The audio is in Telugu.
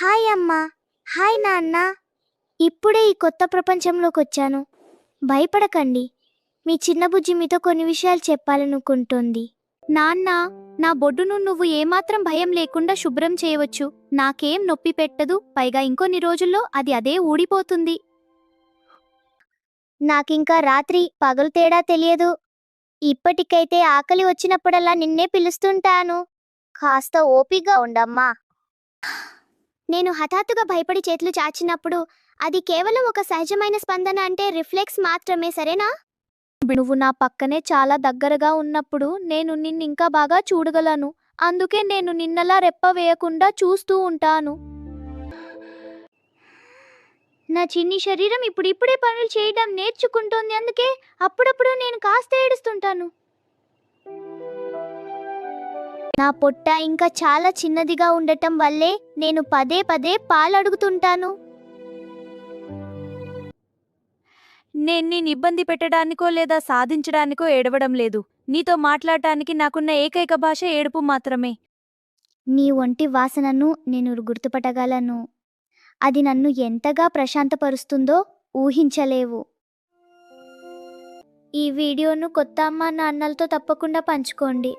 హాయ్ అమ్మా. హాయ్ నాన్న. ఇప్పుడే ఈ కొత్త ప్రపంచంలోకొచ్చాను. భయపడకండి. మీ చిన్న బుజ్జి మీతో కొన్ని విషయాలు చెప్పాలనుకుంటోంది. నాన్న, నా బొడ్డును నువ్వు ఏమాత్రం భయం లేకుండా శుభ్రం చేయవచ్చు. నాకేం నొప్పి పెట్టదు, పైగా ఇంకొన్ని రోజుల్లో అది అదే ఊడిపోతుంది. నాకింకా రాత్రి పగలు తేడా తెలియదు. ఇప్పటికైతే ఆకలి వచ్చినప్పుడల్లా నిన్నే పిలుస్తుంటాను. కాస్త ఓపిగ్గా ఉండమ్మా. నేను హఠాత్తుగా భయపడి చేతులు చాచినప్పుడు అది కేవలం ఒక సహజమైన స్పందన, అంటే రిఫ్లెక్స్ మాత్రమే, సరేనా? నువ్వు నా పక్కనే చాలా దగ్గరగా ఉన్నప్పుడు నేను నిన్నింకా బాగా చూడగలను. అందుకే నేను నిన్నలా రెప్ప వేయకుండా చూస్తూ ఉంటాను. నా చిన్ని శరీరం ఇప్పుడిప్పుడే పనులు చేయడం నేర్చుకుంటోంది, అందుకే అప్పుడప్పుడు నేను కాస్త ఏడుస్తుంటాను. నా పొట్ట ఇంకా చాలా చిన్నదిగా ఉండటం వల్లే నేను పదే పదే పాలు అడుగుతుంటాను. నేను నిన్ను ఇబ్బంది పెట్టడానికో లేదా సాధించడానికో ఏడవడం లేదు. నీతో మాట్లాడటానికి నాకున్న ఏకైక భాష ఏడుపు మాత్రమే. నీ ఒంటి వాసనను నేను గుర్తుపట్టగలను. అది నన్ను ఎంతగా ప్రశాంతపరుస్తుందో ఊహించలేవు. ఈ వీడియోను కొత్త అమ్మా నాన్నలతో తప్పకుండా పంచుకోండి.